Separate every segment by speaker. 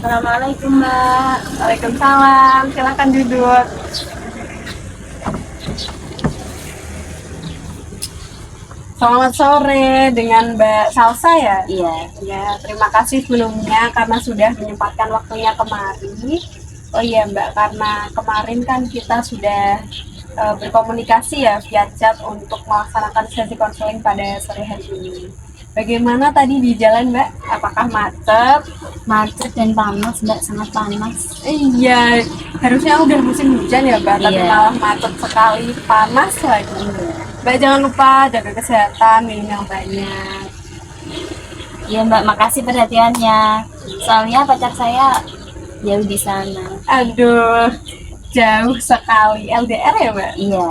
Speaker 1: Assalamualaikum Mbak.
Speaker 2: Waalaikumsalam, silakan duduk. Selamat sore dengan Mbak Salsa ya?
Speaker 1: Iya.
Speaker 2: Ya, terima kasih sebelumnya karena sudah menyempatkan waktunya kemari. Oh iya Mbak, karena kemarin kan kita sudah berkomunikasi ya via chat untuk melaksanakan sesi konseling pada sore hari ini. Bagaimana tadi di jalan Mbak? Apakah macet?
Speaker 1: Macet dan panas Mbak, sangat panas.
Speaker 2: Iya, harusnya udah musim hujan ya Mbak, tapi
Speaker 1: Iya.
Speaker 2: malah macet sekali, panas lagi. Mbak jangan lupa jaga kesehatan, minum yang banyak.
Speaker 1: Iya Mbak, makasih perhatiannya. Soalnya pacar saya jauh di sana.
Speaker 2: Aduh, jauh sekali. LDR ya Mbak?
Speaker 1: Iya.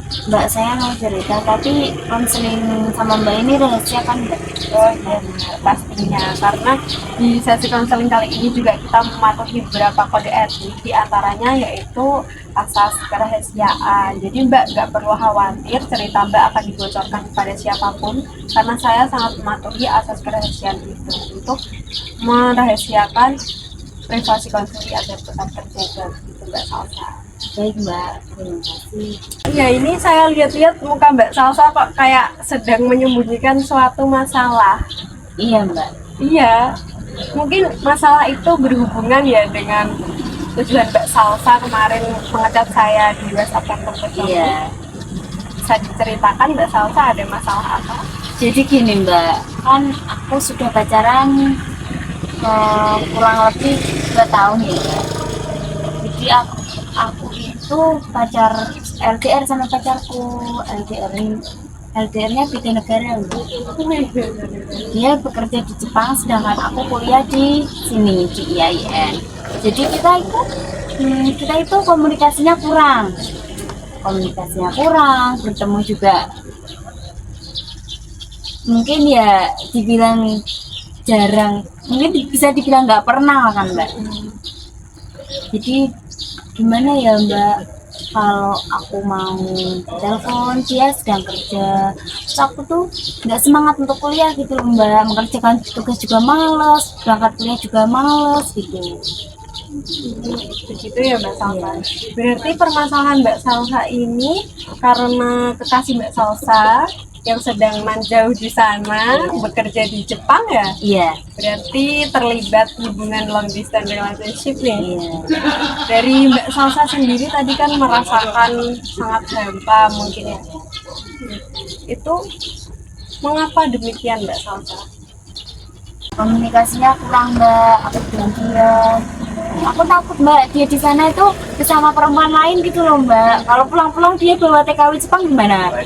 Speaker 1: Mbak, saya mau cerita, tapi konseling sama Mbak ini rahasia kan Mbak?
Speaker 2: Oh iya benar, pastinya. Karena di sesi konseling kali ini juga kita mematuhi beberapa kode etik, di antaranya yaitu asas kerahasiaan. Jadi Mbak nggak perlu khawatir cerita Mbak akan dibocorkan kepada siapapun, karena saya sangat mematuhi asas kerahasiaan itu untuk merahasiakan privasi konsumsi agar tetap terjaga gitu Mbak Salsa.
Speaker 1: Baik Mbak, terima kasih.
Speaker 2: Ya ini saya lihat-lihat muka Mbak Salsa kok kayak sedang menyembunyikan suatu masalah.
Speaker 1: Iya Mbak.
Speaker 2: Iya, mungkin masalah itu berhubungan ya dengan tujuan Mbak Salsa kemarin mengecat saya di WhatsApp kontak.
Speaker 1: Iya.
Speaker 2: Bisa diceritakan Mbak Salsa ada masalah apa?
Speaker 1: Jadi gini Mbak, kan aku sudah pacaran kurang lebih 2 tahun ya Mbak. Jadi aku itu pacar LDR sama pacarku. LDR-nya beda negara Mbak. Dia bekerja di Jepang sedangkan aku kuliah di sini di IAIN. Jadi kita itu komunikasinya kurang, bertemu juga mungkin ya dibilang jarang, mungkin bisa dibilang nggak pernah kan Mbak. Jadi gimana ya Mbak, kalau aku mau telepon dia sedang kerja, terus aku tuh nggak semangat untuk kuliah gitu loh Mbak, mengerjakan tugas juga males, berangkat kuliah juga males gitu.
Speaker 2: Begitu ya Mbak Salsa.
Speaker 1: Iya.
Speaker 2: Berarti permasalahan Mbak Salsa ini karena kekasih Mbak Salsa yang sedang menjauh di sana, bekerja di Jepang ya?
Speaker 1: Iya.
Speaker 2: Berarti terlibat hubungan long distance relationship nih.
Speaker 1: Iya.
Speaker 2: Dari Mbak Salsa sendiri tadi kan merasakan sangat hampa mungkin ya. Itu mengapa demikian Mbak Salsa?
Speaker 1: Komunikasinya kurang Mbak, aku bilang dia, aku takut Mbak dia di sana itu bersama perempuan lain gitu loh Mbak. Kalau pulang-pulang dia bawa TKW Jepang gimana?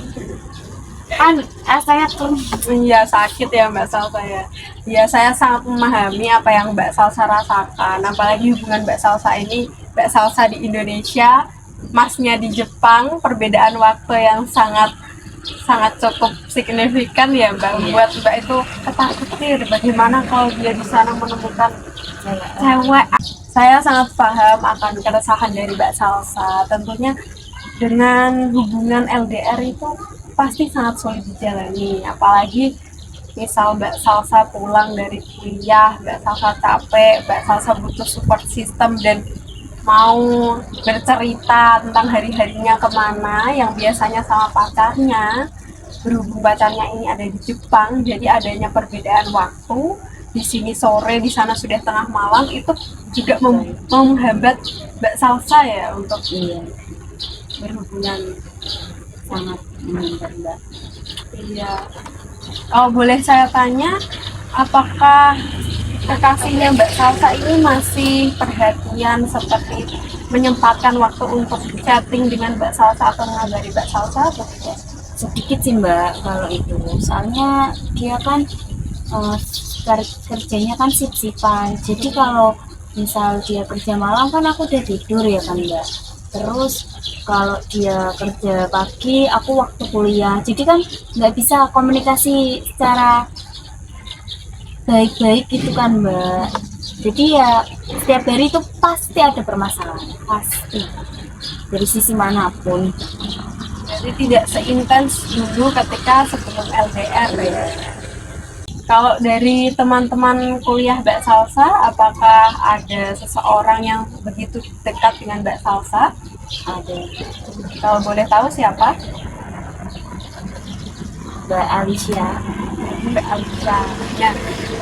Speaker 1: Kan rasanya tuh.
Speaker 2: Iya sakit ya Mbak Salsa ya. Ya saya sangat memahami apa yang Mbak Salsa rasakan. Apalagi hubungan Mbak Salsa ini, Mbak Salsa di Indonesia, Masnya di Jepang, perbedaan waktu yang sangat cukup signifikan ya Mbak.
Speaker 1: Iya.
Speaker 2: Buat Mbak itu ketakutir bagaimana kalau dia di sana menemukan cewek. Saya sangat paham akan keresahan dari Mbak Salsa. Tentunya dengan hubungan LDR itu pasti sangat sulit dijalani, apalagi misal Mbak Salsa pulang dari kuliah, Mbak Salsa capek, Mbak Salsa butuh support system dan mau bercerita tentang hari-harinya kemana yang biasanya sama pacarnya. Berhubung pacarnya ini ada di Jepang, jadi adanya perbedaan waktu, di sini sore, di sana sudah tengah malam, itu juga menghambat Mbak Salsa ya untuk berhubungan.
Speaker 1: Sangat menyentuh Mbak.
Speaker 2: Iya. Kalau boleh saya tanya, apakah kekasihnya Mbak Salsa ini masih perhatian seperti menyempatkan waktu untuk chatting dengan Mbak Salsa atau mengabari Mbak Salsa atau tidak?
Speaker 1: Sedikit sih Mbak kalau itu, soalnya dia kan kerjanya kan sip-sipan. Jadi kalau misal dia kerja malam kan aku udah tidur ya kan Mbak. Terus kalau dia kerja pagi, aku waktu kuliah. Jadi kan nggak bisa komunikasi secara baik-baik gitu kan Mbak. Jadi ya setiap hari itu pasti ada permasalahan, pasti dari sisi manapun.
Speaker 2: Jadi tidak seintens dulu ketika sebelum LDR ya. Kalau dari teman-teman kuliah Mbak Salsa, apakah ada seseorang yang begitu dekat dengan Mbak Salsa?
Speaker 1: Ada
Speaker 2: Kalau boleh tahu siapa?
Speaker 1: Mbak Alicia.
Speaker 2: Mbak Alisa. Nah,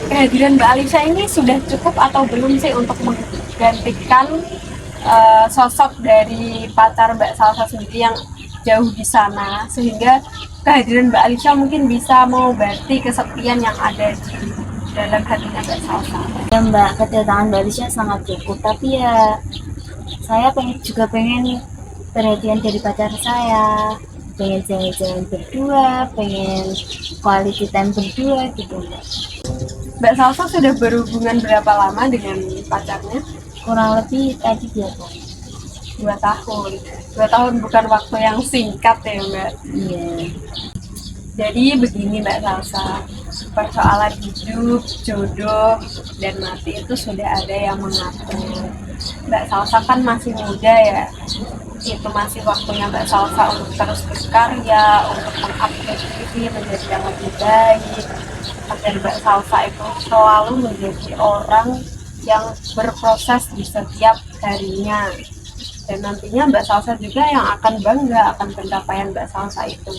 Speaker 2: kehadiran Mbak Alisa ini sudah cukup atau belum sih untuk menggantikan sosok dari pacar Mbak Salsa sendiri yang jauh di sana, sehingga kehadiran Mbak Alisa mungkin bisa mengobati kesepian yang ada di dalam hatinya Mbak Salsa.
Speaker 1: Ya Mbak, kedatangan Mbak Alicia sangat cukup, tapi ya saya pengen perhatian dari pacar saya, pengen jalan-jalan berdua, pengen quality time berdua gitu Mbak.
Speaker 2: Mbak Salsa sudah berhubungan berapa lama dengan pacarnya?
Speaker 1: Kurang lebih tadi dia tuh.
Speaker 2: 2 tahun. 2 tahun bukan waktu yang singkat ya Mbak.
Speaker 1: Iya.
Speaker 2: Jadi begini Mbak Salsa, persoalan hidup, jodoh, dan mati itu sudah ada yang mengatur. Mbak Salsa kan masih muda ya, itu masih waktunya Mbak Salsa untuk terus berkarya, untuk mengupgrade diri menjadi yang lebih baik. Dan Mbak Salsa itu selalu menjadi orang yang berproses di setiap harinya. Dan nantinya Mbak Salsa juga yang akan bangga akan pencapaian Mbak Salsa itu.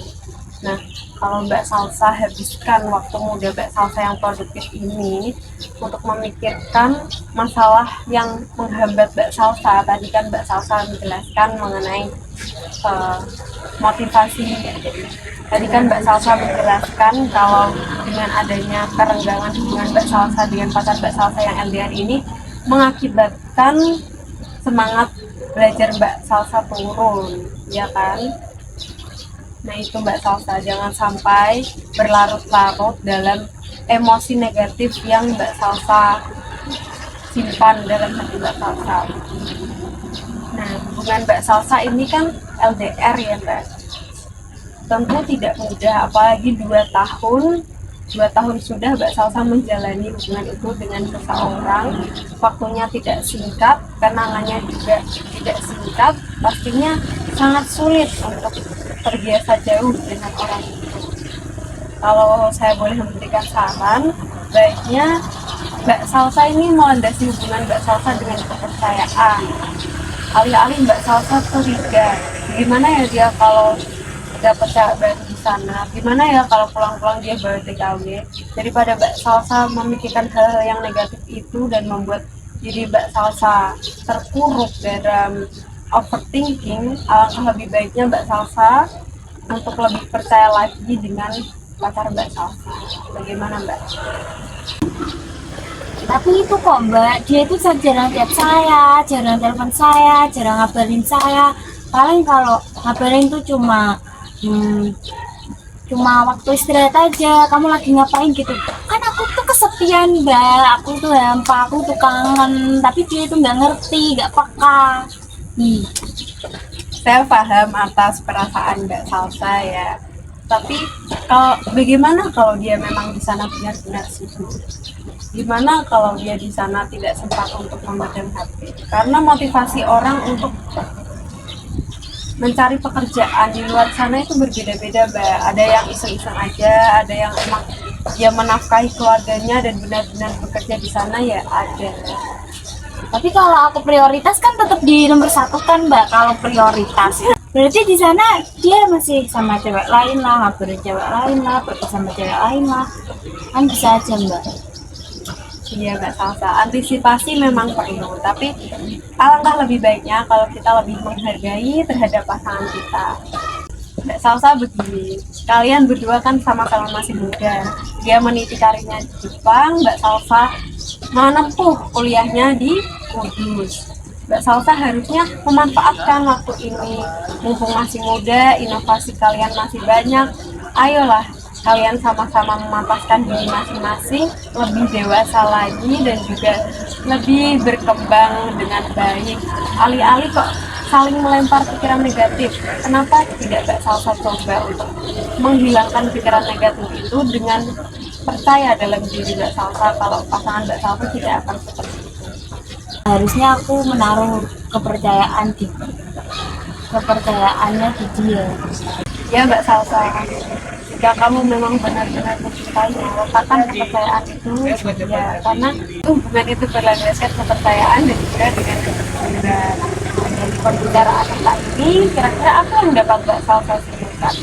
Speaker 2: Nah, kalau Mbak Salsa habiskan waktu muda Mbak Salsa yang produktif ini untuk memikirkan masalah yang menghambat Mbak Salsa, tadi kan Mbak Salsa menjelaskan mengenai motivasi. Tadi kan Mbak Salsa menjelaskan kalau dengan adanya kerenggangan hubungan Mbak Salsa dengan pacar Mbak Salsa yang LDR ini mengakibatkan semangat belajar Mbak Salsa turun, ya kan? Nah itu Mbak Salsa, jangan sampai berlarut-larut dalam emosi negatif yang Mbak Salsa simpan dalam hati Mbak Salsa. Nah hubungan Mbak Salsa ini kan LDR ya Mbak, tentu tidak mudah, apalagi 2 tahun. 2 tahun sudah Mbak Salsa menjalani hubungan itu dengan seseorang, waktunya tidak singkat, kenangannya juga tidak singkat, pastinya sangat sulit untuk terbiasa jauh dengan orang itu. Kalau saya boleh memberikan saran, baiknya Mbak Salsa ini melandasi hubungan Mbak Salsa dengan kepercayaan. Alih-alih Mbak Salsa curiga, gimana ya dia kalau dapat cewek baru di sana, gimana ya kalau pulang-pulang dia baru TKW, daripada Mbak Salsa memikirkan hal-hal yang negatif itu dan membuat diri Mbak Salsa terpuruk dalam overthinking, alangkah lebih baiknya Mbak Salsa untuk lebih percaya lagi dengan pacar Mbak Salsa. Bagaimana Mbak?
Speaker 1: Tapi itu kok Mbak, dia itu jarang chat saya, jarang telepon saya, jarang ngabarin saya. Paling kalau ngabarin tuh cuma waktu istirahat aja, kamu lagi ngapain gitu. Kan aku tuh kesepian Mbak, aku tuh hampa, aku tuh kangen, tapi dia itu nggak ngerti, nggak peka.
Speaker 2: Saya paham atas perasaan Mbak Salsa ya. Tapi bagaimana kalau dia memang di sana benar-benar sibuk? Gimana kalau dia di sana tidak sempat untuk memadam HP? Karena motivasi orang untuk mencari pekerjaan di luar sana itu berbeda-beda Mbak. Ada yang iseng-iseng aja, ada yang emang dia menafkahi keluarganya dan benar-benar bekerja di sana ya ada.
Speaker 1: Tapi kalau aku prioritas kan tetap di nomor 1 kan Mbak, kalau prioritas. Berarti di sana dia masih sama cewek lain lah, ngabarin cewek lain lah, pergi sama cewek lain lah. Kan bisa aja Mbak.
Speaker 2: Iya Mbak Salsa, antisipasi memang perlu, tapi alangkah lebih baiknya kalau kita lebih menghargai terhadap pasangan kita. Mbak Salsa begini, kalian berdua kan sama-sama masih muda. Dia meniti karirnya di Jepang, Mbak Salsa menempuh kuliahnya di Kudus. Mbak Salsa harusnya memanfaatkan waktu ini, mumpung masih muda, inovasi kalian masih banyak. Ayolah kalian sama-sama memantaskan diri masing-masing, lebih dewasa lagi dan juga lebih berkembang dengan baik. Alih-alih kok saling melempar pikiran negatif, kenapa tidak Mbak Salsa coba untuk menghilangkan pikiran negatif itu dengan percaya dalam diri Mbak Salsa kalau pasangan Mbak Salsa tidak akan seperti itu.
Speaker 1: Harusnya aku menaruh kepercayaannya di dia.
Speaker 2: Ya Mbak Salsa, jika kamu memang benar-benar mencintai, letakkan kepercayaan itu ya, karena hubungan itu berlandaskan kepercayaan dan juga dengan kejujuran. Dari pembicaraan kita ini, kira-kira apa yang dapat Mbak Salsa simpulkan?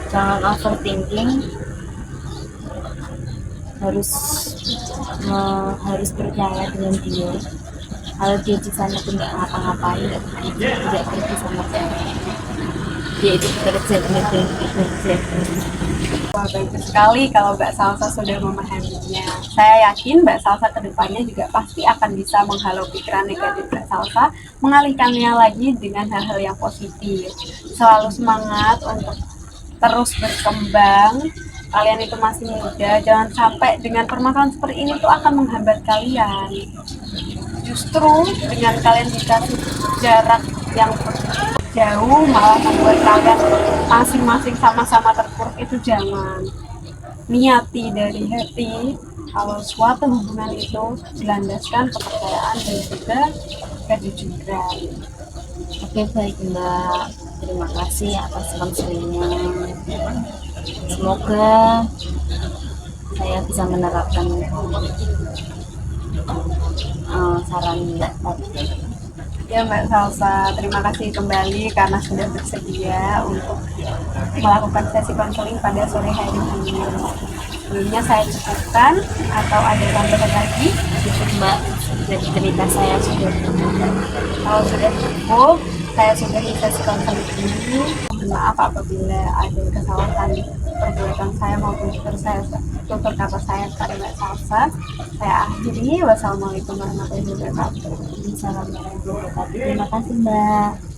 Speaker 1: Jangan overthinking, harus percaya dengan dia. Kalau dia di sana tuh nggak ngapa-ngapain, tidak pergi sama cewek, dia itu bekerja bekerja.
Speaker 2: Wah, bagus sekali kalau Mbak Salsa sudah memahaminya. Saya yakin Mbak Salsa kedepannya juga pasti akan bisa menghalau pikiran negatif Mbak Salsa, mengalihkannya lagi dengan hal-hal yang positif. Selalu semangat untuk terus berkembang. Kalian itu masih muda, jangan sampai dengan permasalahan seperti ini tuh akan menghambat kalian. Justru dengan kalian dikasih jarak yang jauh malah membuat kalian masing-masing sama-sama terpuruk. Itu jangan. Niati dari hati kalau suatu hubungan itu dilandaskan kepercayaan dan juga kejujuran.
Speaker 1: Oke, baik Mbak, terima kasih atas konselingnya. Semoga saya bisa menerapkan saran Mbak tadi.
Speaker 2: Ya Mbak Salsa, terima kasih kembali karena sudah bersedia untuk melakukan sesi konseling pada sore hari ini. Sebelumnya saya cukupkan atau ada tambahan lagi?
Speaker 1: Cukup Mbak, dari cerita saya sudah.
Speaker 2: Kalau sudah cukup, saya sudahi sesi konseling ini. Mohon maaf apabila ada kesalahan perbuatan saya maupun tutur kata saya kepada Mbak Salsa. Saya akhiri. Wassalamualaikum warahmatullahi wabarakatuh.
Speaker 1: Salam warahmatullahi wabarakatuh. Terima kasih Mbak.